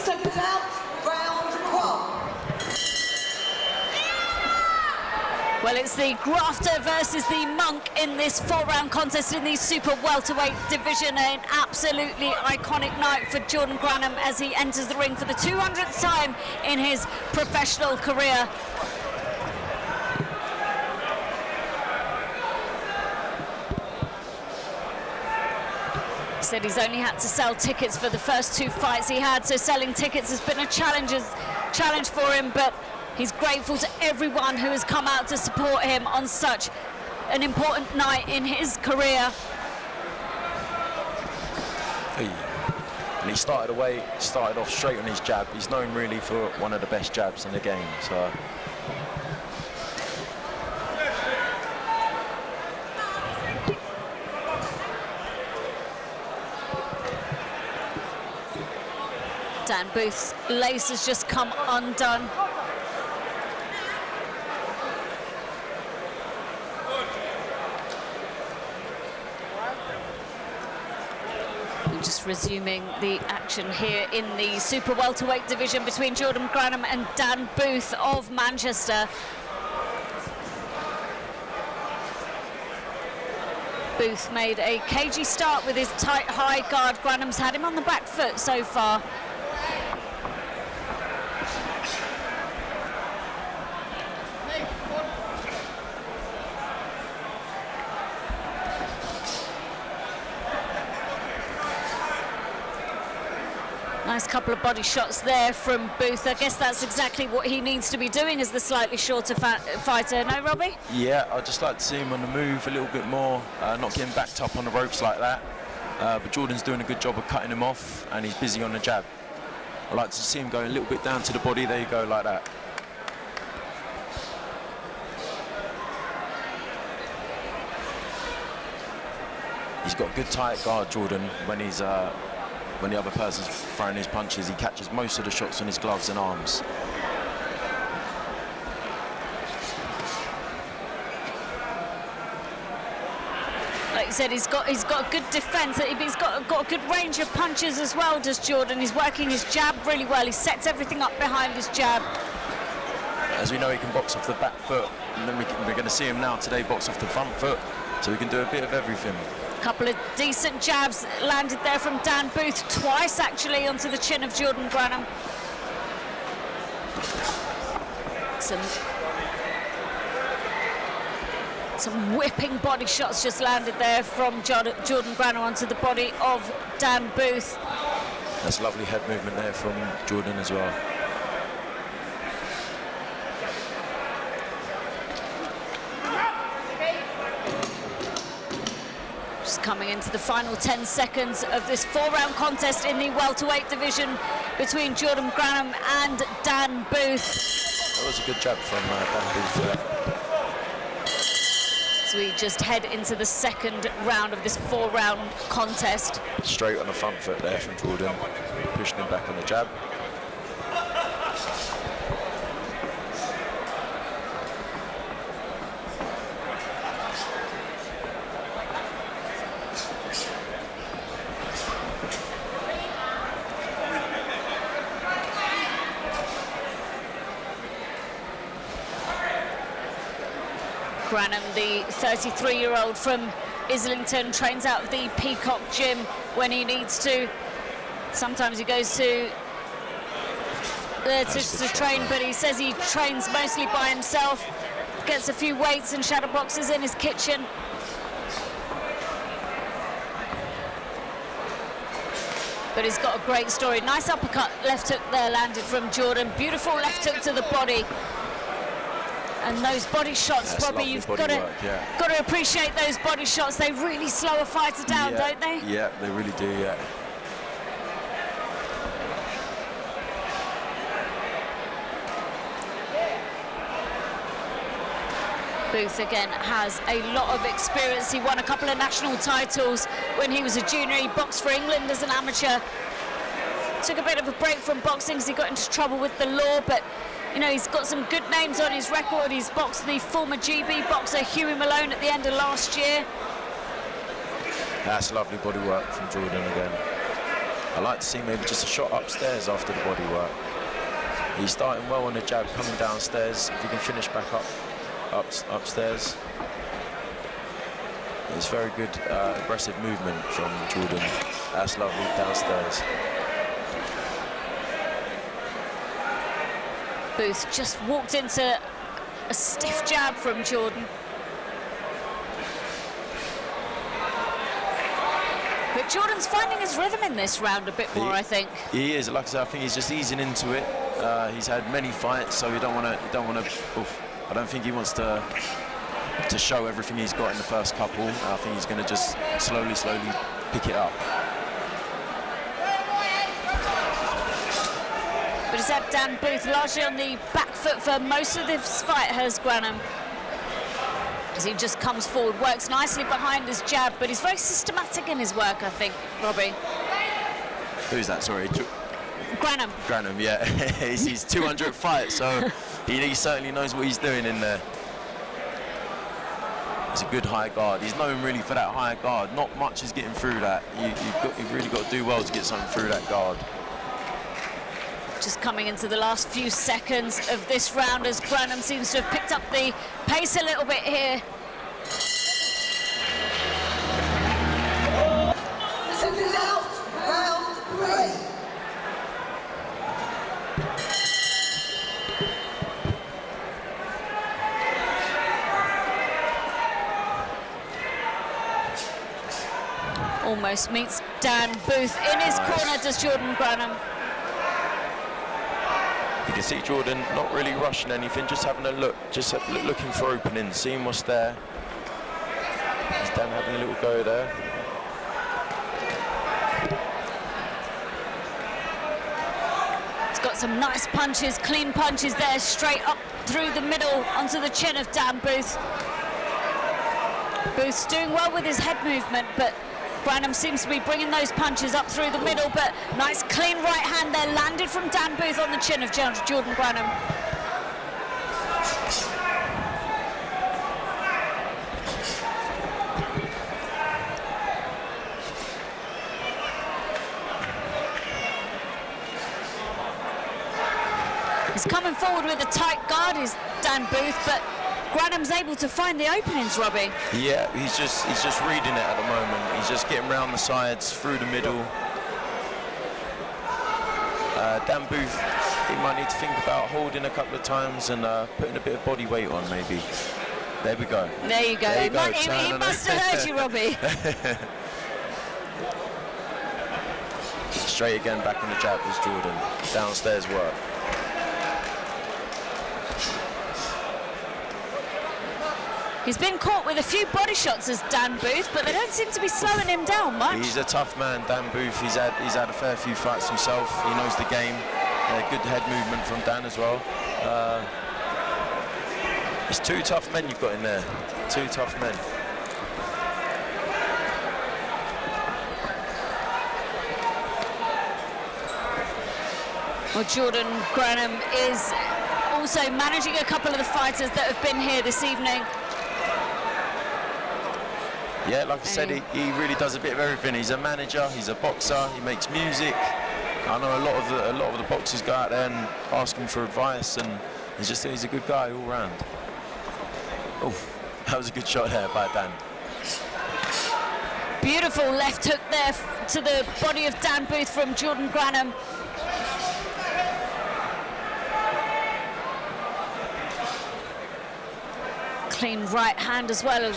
Second out, round 1. Well, it's the Grafter versus the Monk in this 4-round contest in the super welterweight division. An absolutely iconic night for Jordan Grannum as he enters the ring for the 200th time in his professional career. He said he's only had to sell tickets for the first 2 fights he had, so selling tickets has been a challenge for him, but he's grateful to everyone who has come out to support him on such an important night in his career. And he started off straight on his jab. He's known really for one of the best jabs in the game. So. Dan Booth's lace has just come undone. Just resuming the action here in the super welterweight division between Jordan Grannum and Dan Booth of Manchester. Booth made a cagey start with his tight high guard. Grannum's had him on the back foot so far. Nice couple of body shots there from Booth. I guess that's exactly what he needs to be doing as the slightly shorter fighter. No, Robbie? Yeah, I'd just like to see him on the move a little bit more, not getting backed up on the ropes like that. But Jordan's doing a good job of cutting him off, and he's busy on the jab. I'd like to see him go a little bit down to the body. There you go, like that. He's got a good tight guard, Jordan, when he's when the other person's throwing his punches. He catches most of the shots on his gloves and arms. Like you said, he's got good defense. He's got a good range of punches as well, does Jordan. He's working his jab really well. He sets everything up behind his jab. As we know, he can box off the back foot, and then we're going to see him now today box off the front foot, so he can do a bit of everything. Couple of decent jabs landed there from Dan Booth, twice actually onto the chin of Jordan Grannum. Some whipping body shots just landed there from Jordan Grannum onto the body of Dan Booth. That's lovely head movement there from Jordan as well. Coming into the final 10 seconds of this 4-round contest in the welterweight division between Jordan Grannum and Dan Booth. That was a good jab from Dan Booth there. So we just head into the second round of this 4-round contest. Straight on the front foot there from Jordan, pushing him back on the jab. Grannum, the 33-year-old from Islington, trains out of the Peacock Gym when he needs to. Sometimes he goes to train, but he says he trains mostly by himself, gets a few weights and shadow boxes in his kitchen. But he's got a great story. Nice uppercut, left hook there landed from Jordan. Beautiful left hook to the body. And those body shots, Bobby, you've got to appreciate those body shots. They really slow a fighter down, don't they? Yeah, they really do, yeah. Booth, again, has a lot of experience. He won a couple of national titles when he was a junior. He boxed for England as an amateur. Took a bit of a break from boxing because he got into trouble with the law, but you know, he's got some good names on his record. He's boxed the former GB boxer Huey Malone at the end of last year. That's lovely body work from Jordan again. I'd like to see maybe just a shot upstairs after the body work. He's starting well on the jab, coming downstairs. If he can finish back upstairs. It's very good aggressive movement from Jordan. That's lovely downstairs. Booth just walked into a stiff jab from Jordan. But Jordan's finding his rhythm in this round a bit more, I think. He is. Like I said, I think he's just easing into it. He's had many fights, so you don't want to. I don't think he wants to show everything he's got in the first couple. I think he's going to just slowly pick it up. But he's had Dan Booth largely on the back foot for most of this fight, has Grannum. As he just comes forward, works nicely behind his jab, but he's very systematic in his work, I think, Robbie. Who's that, sorry? Grannum. Grannum, yeah. he's 200 fights, so he certainly knows what he's doing in there. It's a good high guard. He's known really for that high guard. Not much is getting through that. You've really got to do well to get something through that guard. Just coming into the last few seconds of this round as Grannum seems to have picked up the pace a little bit here. Seconds out, round 3. Almost meets Dan Booth in his corner, does Jordan Grannum. You can see Jordan not really rushing anything, just having a look, just looking for openings, seeing what's there. Is Dan having a little go there? He's got some nice punches, clean punches there, straight up through the middle onto the chin of Dan Booth. Booth's doing well with his head movement, but Grannum seems to be bringing those punches up through the middle, but nice clean right hand there, landed from Dan Booth on the chin of Jordan Grannum. He's coming forward with a tight guard, is Dan Booth, but Grannum's able to find the openings, Robbie. Yeah, he's just reading it at the moment. He's just getting round the sides, through the middle. Dan Booth, he might need to think about holding a couple of times and putting a bit of body weight on, maybe. There we go. There you go. There you go. He must have heard you, Robbie. Straight again, back in the jab was Jordan. Downstairs work. He's been caught with a few body shots as Dan Booth, but they don't seem to be slowing him down much. He's a tough man, Dan Booth. He's had a fair few fights himself. He knows the game. Good head movement from Dan as well. It's two tough men you've got in there. Two tough men. Well, Jordan Grannum is also managing a couple of the fighters that have been here this evening. Yeah, like I said, he really does a bit of everything. He's a manager, he's a boxer, he makes music. I know a lot of the boxers go out there and ask him for advice, and he's a good guy all round. Oh, that was a good shot there by Dan. Beautiful left hook there to the body of Dan Booth from Jordan Grannum. Clean right hand as well.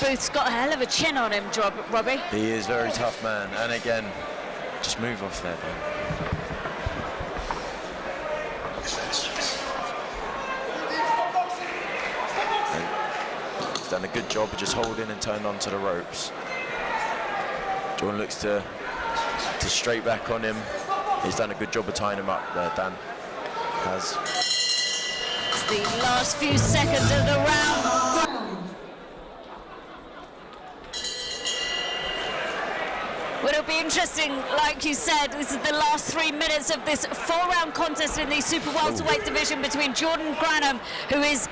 Booth's got a hell of a chin on him, Robbie. He is a very tough man, and again, just move off there, Dan. He's done a good job of just holding and turning onto the ropes. Jordan looks to straight back on him. He's done a good job of tying him up there, Dan has. It's the last few seconds of the round. Well, it'll be interesting, like you said, this is the last 3 minutes of this 4-round contest in the super welterweight division between Jordan Grannum, who's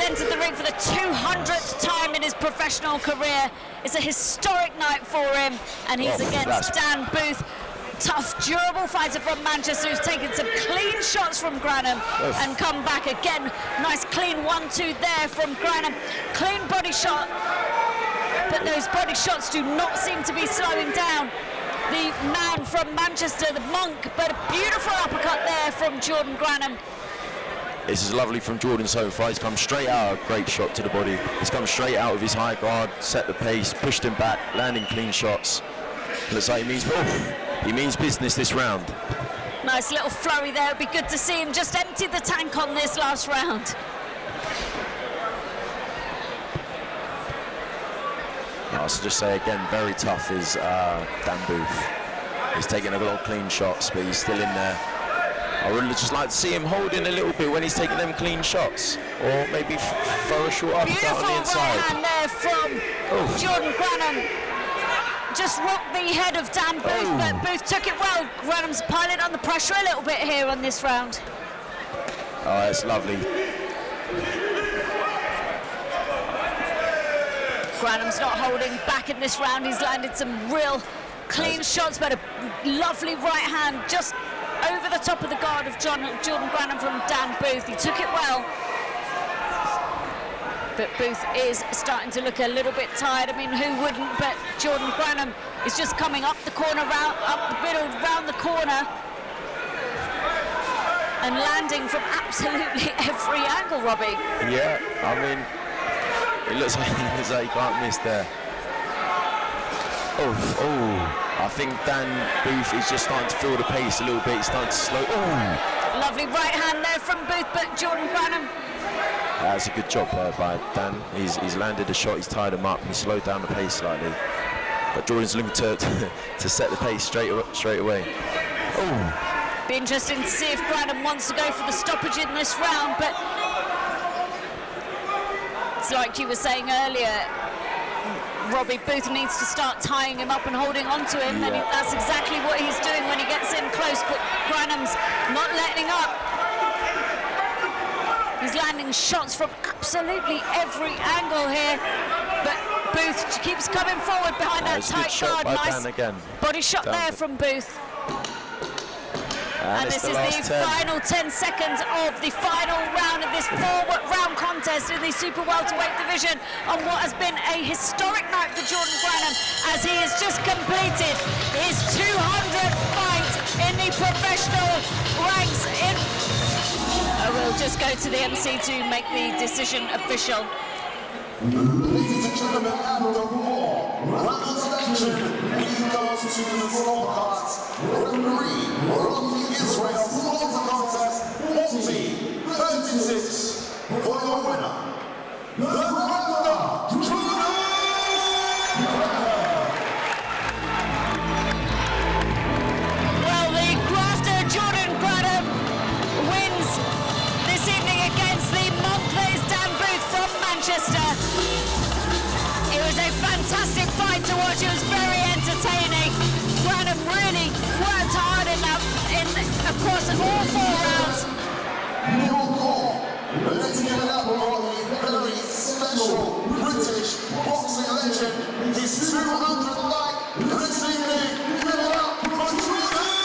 entered the ring for the 200th time in his professional career. It's a historic night for him, and he's against Dan Booth. tough, durable fighter from Manchester who's taken some clean shots from Grannum and come back again. Nice clean 1-2 there from Grannum. Clean body shot, but those body shots do not seem to be slowing down the man from Manchester, the Monk, but a beautiful uppercut there from Jordan Grannum. This is lovely from Jordan so far. He's come straight out, a great shot to the body. He's come straight out of his high guard, set the pace, pushed him back, landing clean shots. Looks like he means business this round. Nice little flurry there. It'd be good to see him just empty the tank on this last round. I'll just say again, very tough is Dan Booth. He's taking a lot of clean shots, but he's still in there. I would just like to see him holding a little bit when he's taking them clean shots, or maybe throw a short uppercut on the inside. Beautiful right hand there from Jordan Grannum. Just rocked the head of Dan Booth, but Booth took it well. Grannum's piling on the pressure a little bit here on this round. Oh, that's lovely. Grannum's not holding back in this round. He's landed some real clean shots, but a lovely right hand just over the top of the guard of Jordan Grannum from Dan Booth. He took it well, but Booth is starting to look a little bit tired. I mean, who wouldn't? But Jordan Grannum is just coming up the corner, up the middle, round the corner, and landing from absolutely every angle, Robbie. Yeah, I mean, it looks like he can't miss there. I think Dan Booth is just starting to feel the pace a little bit. He's starting to slow. Lovely right hand there from Booth, but Jordan Grannum. That's a good job there by Dan. He's landed a shot, he's tied him up, he slowed down the pace slightly. But Jordan's looking to set the pace straight away. Be interesting to see if Grannum wants to go for the stoppage in this round, but it's like you were saying earlier, Robbie, Booth needs to start tying him up and holding on to him, and that's exactly what he's doing when he gets in close, but Grannum's not letting up. He's landing shots from absolutely every angle here, but Booth keeps coming forward behind that tight guard. Nice body shot there from Booth. And this is the final 10 seconds of the final round of this 4-round contest in the super welterweight division on what has been a historic night for Jordan Grannum, as he has just completed his 200th fight in the professional ranks. We'll just go to the MC to make the decision official. Ladies and gentlemen, after the round selection, we go to the scorecards. Referee Rocky Israel won the contest 40-36 for your winner, the Grafter, Jordan Grannum. Well, the Grafter Jordan Grannum wins this evening against the monk that is Dan Booth from Manchester. It was a fantastic fight to watch. It was very entertaining. Grannum really worked hard across all 4 rounds. Your call. Let's give it up for the very special British boxing legend. His 200th fight this evening. Give it up for Jordan Grannum.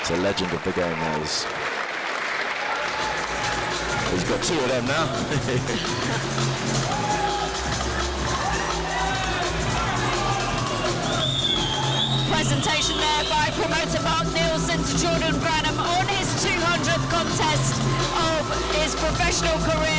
It's a legend of the game, guys. He's got 2 of them now. Presentation there by promoter Mark Nielsen to Jordan Grannum on his 200th contest of his professional career.